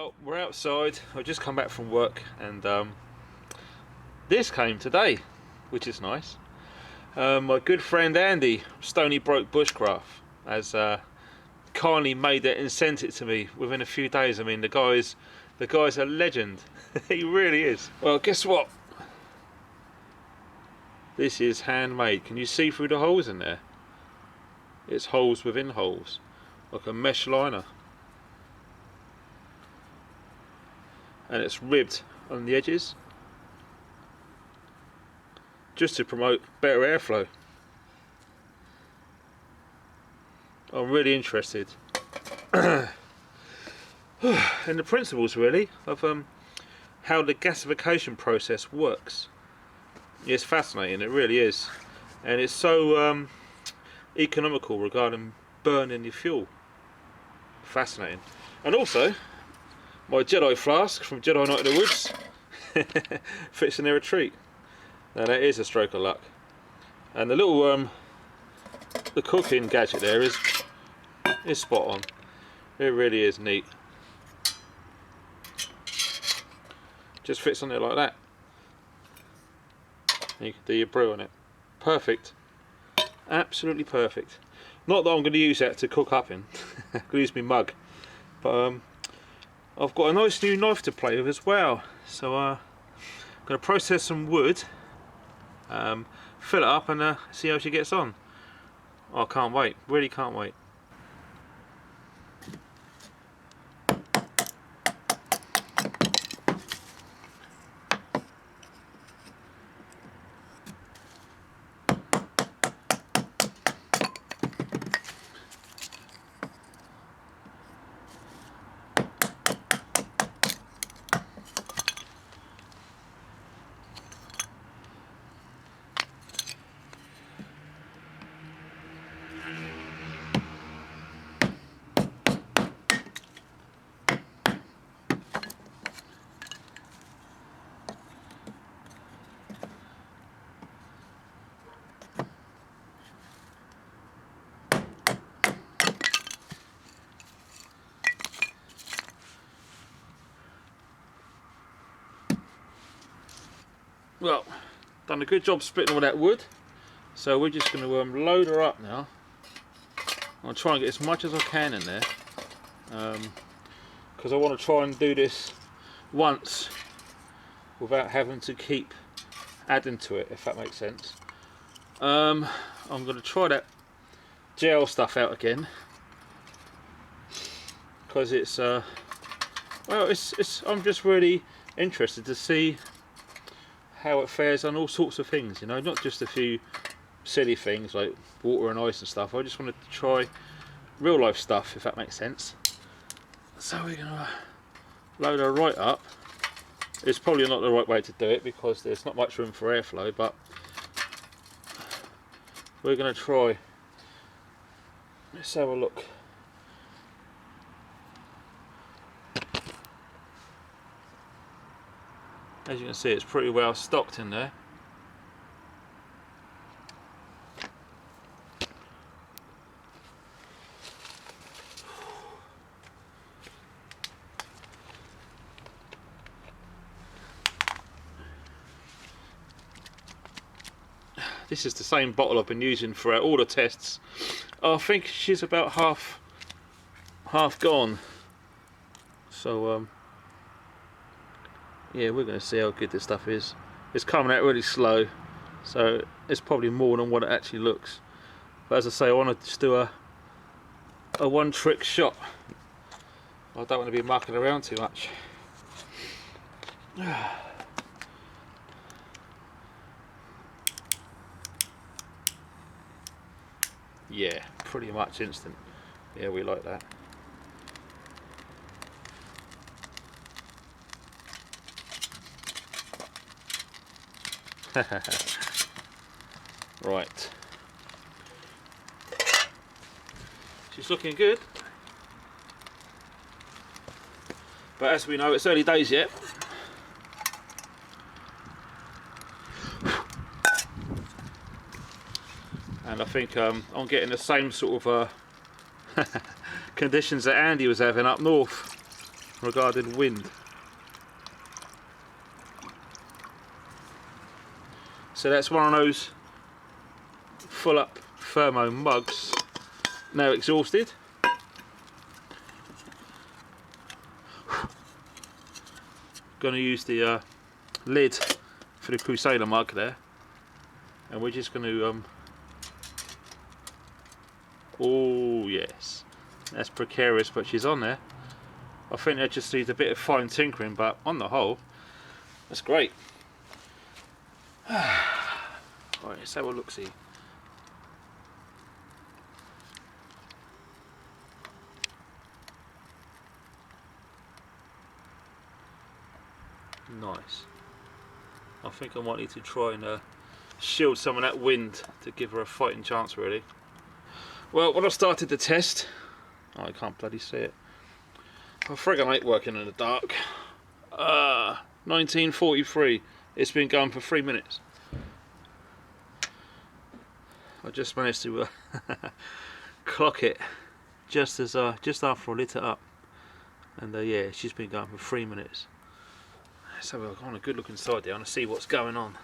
Well, we're outside. I've just come back from work, and this came today, which is nice. My good friend Andy, Stonybrokebushcraf, has kindly made it and sent it to me within a few days. I mean, the guy's a legend. He really is. Well, guess what? This is handmade. Can you see through the holes in there? It's holes within holes, like a mesh liner. And it's ribbed on the edges just to promote better airflow. I'm really interested in the principles really of how the gasification process works. It's fascinating, it really is, and it's so economical regarding burning the fuel. Fascinating. And also my Jedi flask from Jedi Night in the Woods fits in their retreat. Now that is a stroke of luck. And the little the cooking gadget there is spot on. It really is neat. Just fits on there like that. And you can do your brew on it. Perfect. Absolutely perfect. Not that I'm going to use that to cook up in. I'm going to use my mug. But I've got a nice new knife to play with as well, so I'm going to process some wood, fill it up and see how she gets on. I can't wait, really can't wait. Well, done a good job splitting all that wood, so we're just going to load her up now. I'll try and get as much as I can in there, because I want to try and do this once without having to keep adding to it, if that makes sense. I'm going to try that gel stuff out again, because it's well, I'm just really interested to see how it fares on all sorts of things, you know, not just a few silly things like water and ice and stuff. I just wanted to try real life stuff, if that makes sense. So we're gonna load her right up. It's probably not the right way to do it because there's not much room for airflow, but we're gonna try. Let's have a look. As you can see, it's pretty well stocked in there. This is the same bottle I've been using for all the tests. I think she's about half gone. So yeah, we're going to see how good this stuff is. It's coming out really slow, so it's probably more than what it actually looks. But as I say, I want to just do a one trick shot. I don't want to be mucking around too much. Yeah, pretty much instant. Yeah, we like that. Right, she's looking good, but as we know, it's early days yet. And I think I'm getting the same sort of conditions that Andy was having up north. regarding wind. So that's one of those full up thermo mugs, now exhausted. Going to use the lid for the Crusader mug there, and we're just going to oh yes, that's precarious, but she's on there. I think that just needs a bit of fine tinkering, but on the whole that's great. Right, let's have a look-see. Nice. I think I might need to try and shield some of that wind to give her a fighting chance, really. Well, when I started the test, oh, I can't bloody see it. I friggin' hate working in the dark. 1943. It's been going for 3 minutes. I just managed to clock it just after I lit it up, and yeah, she's been going for 3 minutes. Let's have a good look inside there and see what's going on.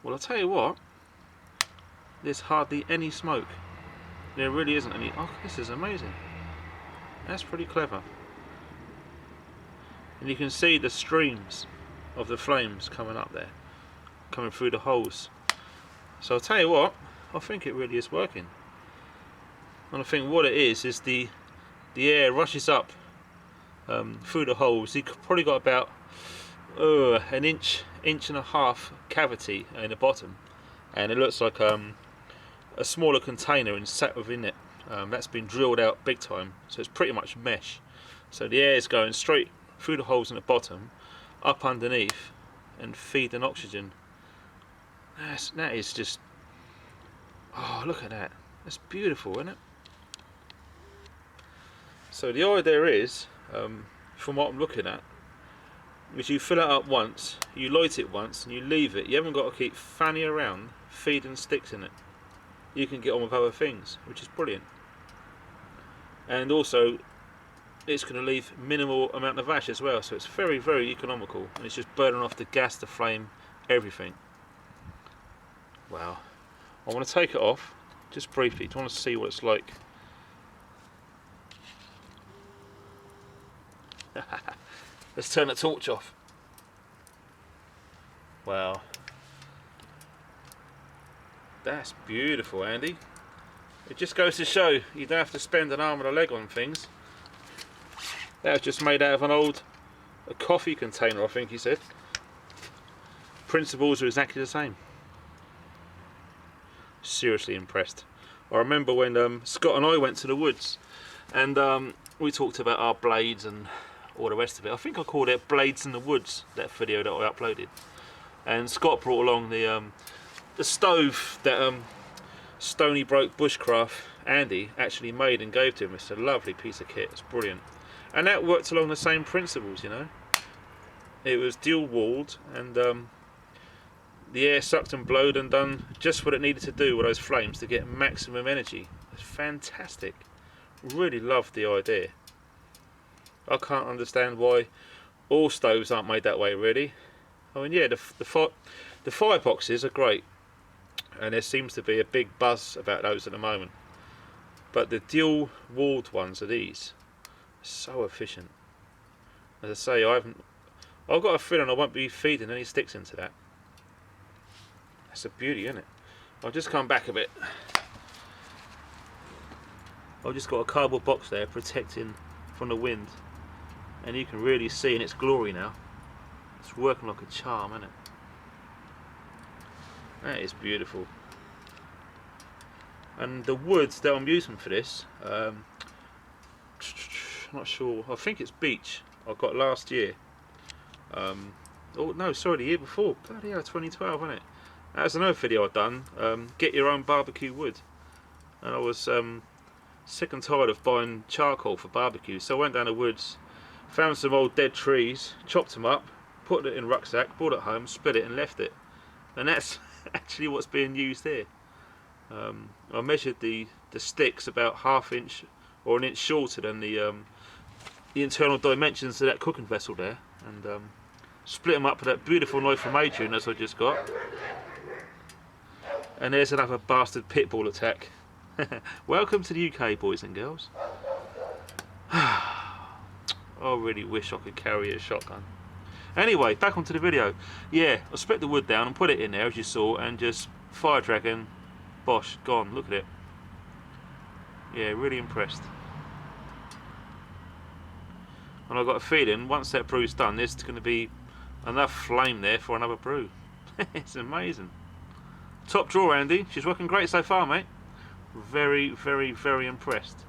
Well, I'll tell you what, there's hardly any smoke. There really isn't any. Oh, this is amazing. That's pretty clever. And you can see the streams of the flames coming up there, coming through the holes. So I'll tell you what, I think it really is working. And I think what it is the air rushes up through the holes. You've probably got about an inch and a half cavity in the bottom, and it looks like a smaller container and sat within it. That's been drilled out big time, so it's pretty much mesh. So the air is going straight through the holes in the bottom, up underneath, and feeding oxygen. That is just, oh, look at that. That's beautiful, isn't it? So the idea is, from what I'm looking at, is you fill it up once, you light it once, and you leave it. You haven't got to keep fanning around feeding sticks in it. You can get on with other things, which is brilliant. And also, it's going to leave minimal amount of ash as well, so it's very, very economical, and it's just burning off the gas, the flame, everything. Wow. I want to take it off just briefly. I want to see what it's like. Let's turn the torch off. Wow. That's beautiful, Andy. It just goes to show you don't have to spend an arm and a leg on things. That was just made out of a coffee container, I think he said. Principles are exactly the same. Seriously impressed. I remember when Scott and I went to the woods, and we talked about our blades and all the rest of it. I think I called it Blades in the Woods, that video that I uploaded. And Scott brought along the stove that Stonybrokebushcraf Andy actually made and gave to him. It's a lovely piece of kit. It's brilliant. And that worked along the same principles, you know. It was dual walled, and the air sucked and blowed and done just what it needed to do with those flames to get maximum energy. It's fantastic. Really loved the idea. I can't understand why all stoves aren't made that way, really. I mean, yeah, the fireboxes are great, and there seems to be a big buzz about those at the moment. But the dual walled ones are these. So efficient. As I say, I've got a feeling I won't be feeding any sticks into that. That's a beauty, isn't it? I'll just come back a bit. I've just got a cardboard box there protecting from the wind, and you can really see in its glory now. It's working like a charm, isn't it? That is beautiful. And the wood that I'm using for this, I'm not sure, I think it's beech I got last year. Oh no, sorry, the year before. Bloody hell, 2012, wasn't it? That was another video I'd done, get your own barbecue wood. And I was sick and tired of buying charcoal for barbecue, so I went down the woods, found some old dead trees, chopped them up, put it in a rucksack, brought it home, split it and left it. And that's actually what's being used here. I measured the sticks about ½ inch or an inch shorter than the internal dimensions of that cooking vessel there, and split them up with that beautiful knife from Adrian as I just got. And there's another bastard pitbull attack. Welcome to the UK, boys and girls. I really wish I could carry a shotgun. Anyway, back onto the video. Yeah, I split the wood down and put it in there as you saw, and just fire dragon, bosh, gone. Look at it. Yeah, really impressed. And I've got a feeling once that brew's done, there's going to be enough flame there for another brew. It's amazing. Top drawer, Andy. She's working great so far, mate. Very, very, very impressed.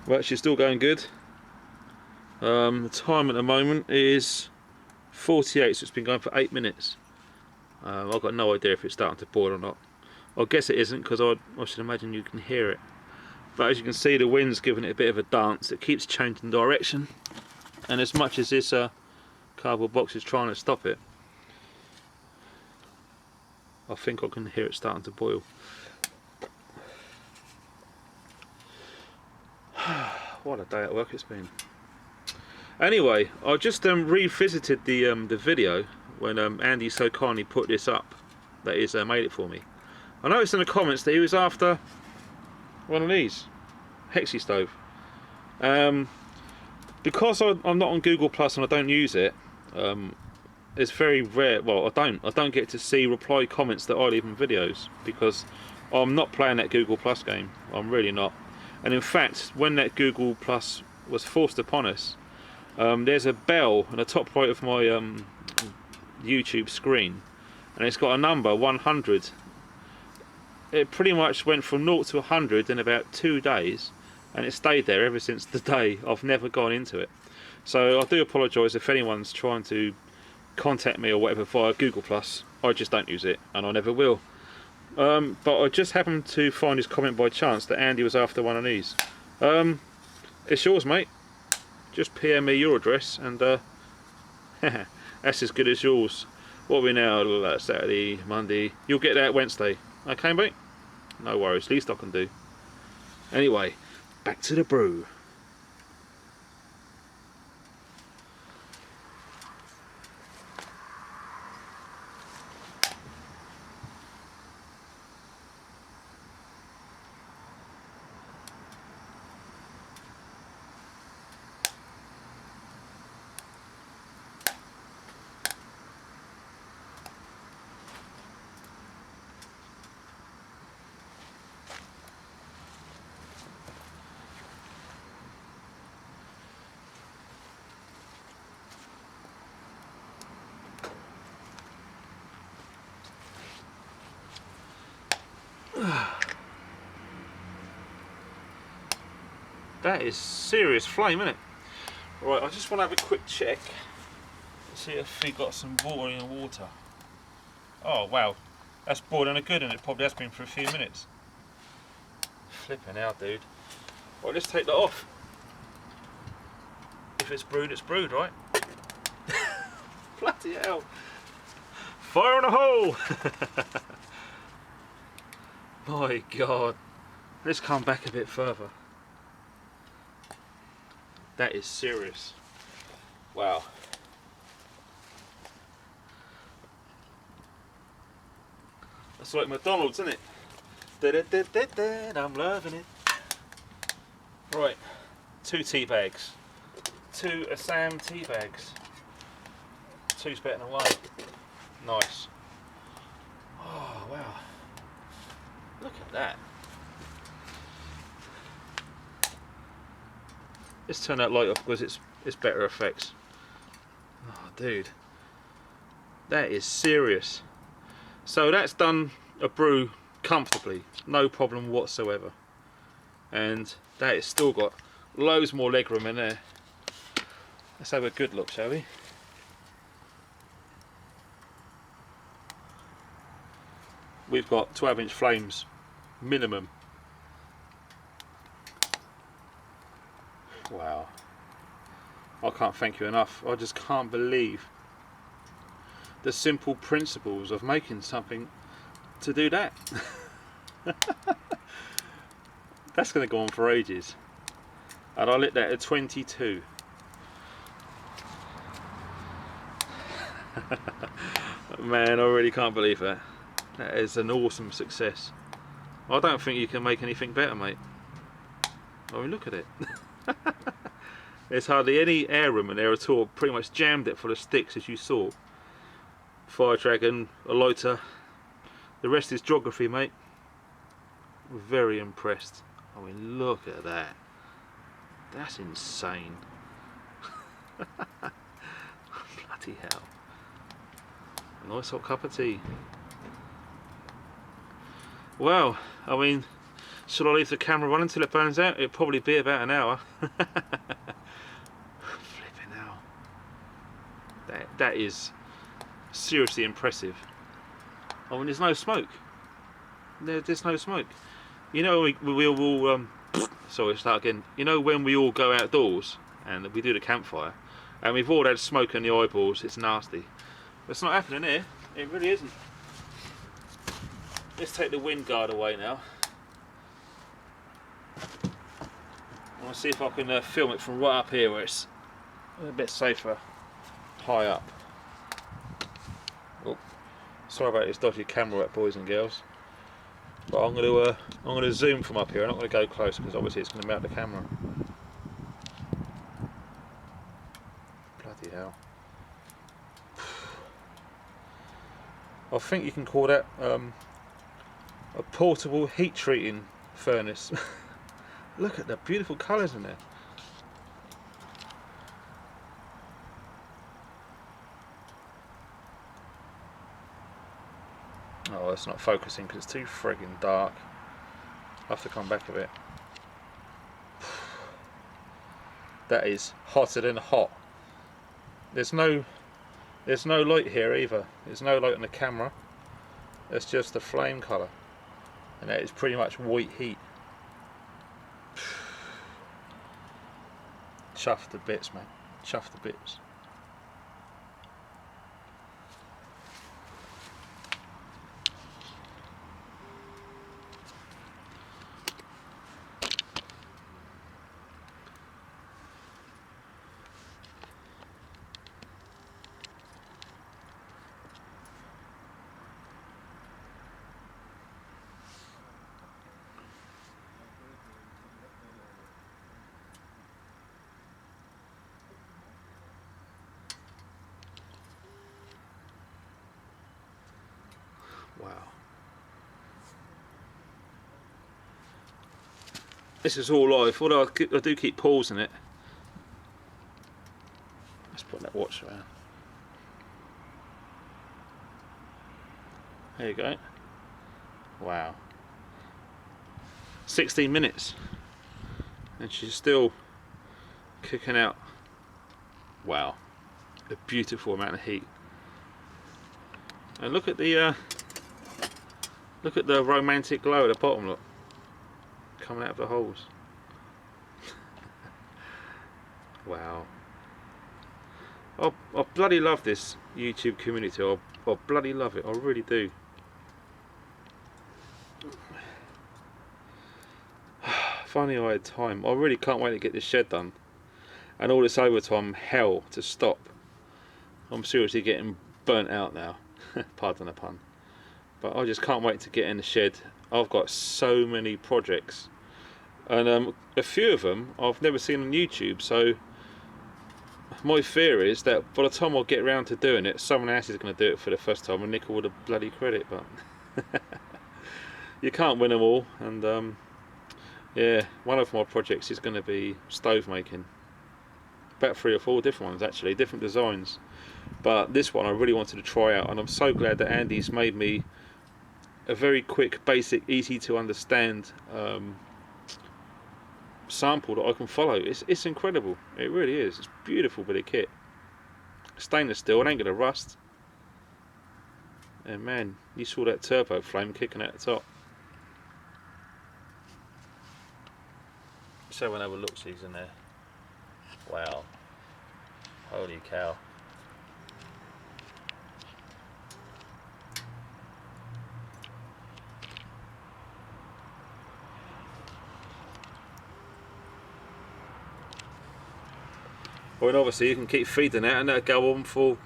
Well, she's still going good. The time at the moment is 48, so it's been going for 8 minutes. I've got no idea if it's starting to boil or not. I guess it isn't, because I should imagine you can hear it. But as you can see, the wind's giving it a bit of a dance. It keeps changing direction, and as much as this cardboard box is trying to stop it, I think I can hear it starting to boil. What a day at work it's been. Anyway, I just revisited the video when Andy so kindly put this up, that is made it for me. I noticed in the comments that he was after one of these Hexi stove. Because I'm not on Google Plus and I don't use it, it's very rare. Well, I don't get to see reply comments that I leave in videos, because I'm not playing that Google Plus game. I'm really not. And in fact, when that Google Plus was forced upon us, there's a bell in the top right of my YouTube screen, and it's got a number 100. It pretty much went from 0 to 100 in about 2 days, and it stayed there ever since the day. I've never gone into it. So I do apologise if anyone's trying to contact me or whatever via Google Plus. I just don't use it, and I never will. But I just happened to find his comment by chance that Andy was after one of these. It's yours, mate. Just PM me your address, and that's as good as yours. What are we now? Saturday, Monday. You'll get that Wednesday. Okay, mate? No worries. Least I can do. Anyway, back to the brew. That is serious flame, isn't it? Right, I just want to have a quick check. See if we got some water in the water. Oh wow, that's boiling a good, and it probably has been for a few minutes. Flipping out, dude. Right, let's take that off. If it's brewed, right? Bloody hell. Fire in a hole! My God. Let's come back a bit further. That is serious. Wow. That's like McDonald's, isn't it? I'm loving it. Right, 2 tea bags. 2 Assam tea bags. 2's better than 1. Nice. Oh wow. Look at that. Let's turn that light off because it's better effects. Oh dude. That is serious. So that's done a brew comfortably, no problem whatsoever. And that has still got loads more legroom in there. Let's have a good look, shall we? We've got 12-inch flames minimum. Wow. I can't thank you enough. I just can't believe the simple principles of making something to do that. That's going to go on for ages. And I lit that at 22. Man, I really can't believe that. That is an awesome success. I don't think you can make anything better, mate. I mean, look at it. There's hardly any air room in there at all. Pretty much jammed it full of sticks, as you saw. Fire dragon, a lighter. The rest is geography, mate. Very impressed. I mean, look at that. That's insane. Bloody hell. A nice hot cup of tea. Well, I mean, should I leave the camera running until it burns out? It'll probably be about an hour. Flipping hell. That is seriously impressive. I mean, there's no smoke. There's no smoke. You know, we all sorry, start again. You know, when we all go outdoors and we do the campfire, and we've all had smoke in the eyeballs, it's nasty. But it's not happening here. It really isn't. Let's take the wind guard away now. I want to see if I can film it from right up here where it's a bit safer, high up. Oh, sorry about this dodgy camera work, boys and girls. But I'm going to zoom from up here. I'm not going to go close because obviously it's going to mount the camera. Bloody hell! I think you can call that a portable heat treating furnace. Look at the beautiful colours in there. Oh, it's not focusing because it's too friggin' dark. I'll have to come back a bit. That is hotter than hot. There's no light here either. There's no light on the camera. It's just the flame colour, and that is pretty much white heat. Chuffed to bits, man. Chuffed to bits. Wow. This is all live, although I do keep pausing it. Let's put that watch around. There you go. Wow. 16 minutes. And she's still kicking out. Wow. A beautiful amount of heat. And look at the romantic glow at the bottom, look. Coming out of the holes. Wow. I bloody love this YouTube community. I bloody love it. I really do. If only I had time. I really can't wait to get this shed done. And all this overtime hell to stop. I'm seriously getting burnt out now. Pardon the pun. But I just can't wait to get in the shed. I've got so many projects, and a few of them I've never seen on YouTube, so my fear is that by the time I get around to doing it, someone else is going to do it for the first time and nick all the bloody credit. But you can't win them all, and yeah, one of my projects is going to be stove making. About 3 or 4 different ones actually, different designs. But this one I really wanted to try out, and I'm so glad that Andy's made me a very quick, basic, easy to understand sample that I can follow. It's incredible. It really is. It's a beautiful bit of kit. Stainless steel, it ain't gonna rust. And man, you saw that turbo flame kicking out the top. So we'll have a look, she's in there. Wow. Holy cow. I mean, obviously you can keep feeding that and that'll go on for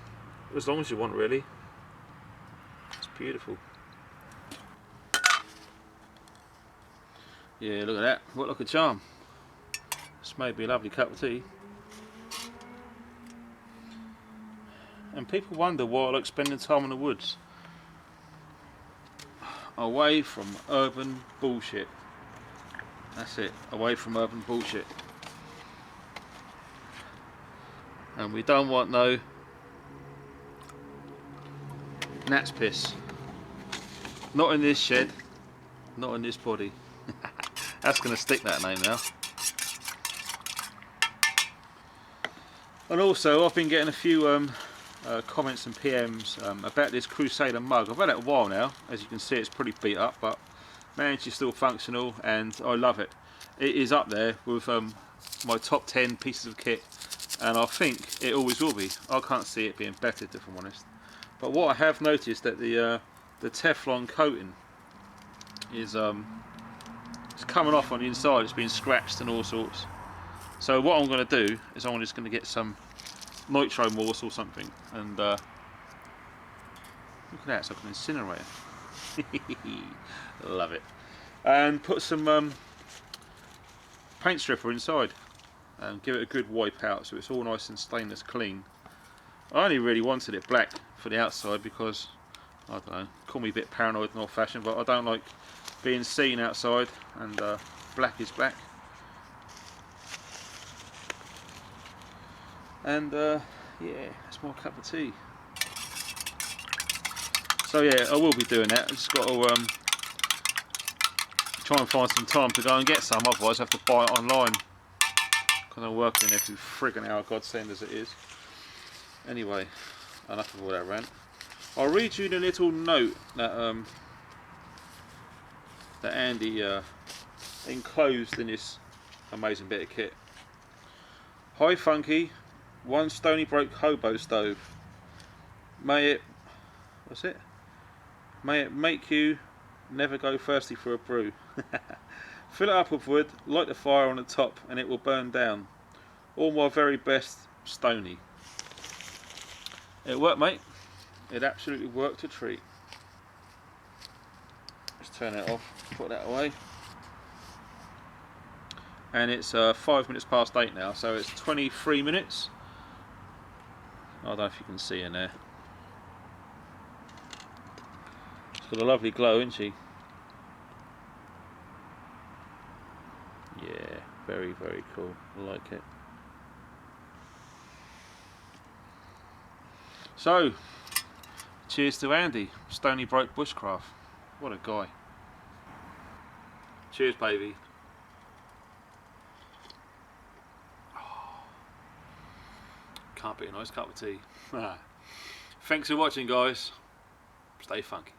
as long as you want, really. It's beautiful. Yeah, look at that. What like a charm. This may be a lovely cup of tea. And people wonder why I like spending time in the woods. Away from urban bullshit. That's it. Away from urban bullshit. And we don't want no gnat's piss. Not in this shed. Not in this body. That's going to stick, that name now. And also, I've been getting a few comments and PMs about this Crusader mug. I've had it a while now. As you can see, it's pretty beat up, but man, it's still functional, and I love it. It is up there with my top 10 pieces of kit, and I think it always will be. I can't see it being bettered, if I'm honest. But what I have noticed that the Teflon coating is it's coming off on the inside. It's been scratched and all sorts. So what I'm going to do is I'm just going to get some nitro morse or something, and look at that, it's like an incinerator. Love it. And put some paint stripper inside and give it a good wipe out so it's all nice and stainless clean. I only really wanted it black for the outside because, I don't know, call me a bit paranoid and old fashioned, but I don't like being seen outside, and black is black. And yeah, that's my cup of tea. So yeah, I will be doing that. I just got to try and find some time to go and get some, otherwise I have to buy it online because I'm working every friggin' hour, godsend as it is. Anyway, enough of all that rant. I'll read you the little note that that Andy enclosed in this amazing bit of kit. Hi Funky, one Stonybroke hobo stove. May it, what's it? May it make you never go thirsty for a brew. Fill it up with wood, light the fire on the top, and it will burn down. All my very best, Stony. It worked, mate. It absolutely worked a treat. Let's turn it off, put that away. And it's 5 minutes past 8 now, so it's 23 minutes. I don't know if you can see in there. She's got a lovely glow, isn't she? Yeah, very, very cool. I like it. So, cheers to Andy, Stonybrokebushcraf. What a guy. Cheers, baby. Can't beat a nice cup of tea. Thanks for watching, guys. Stay funky.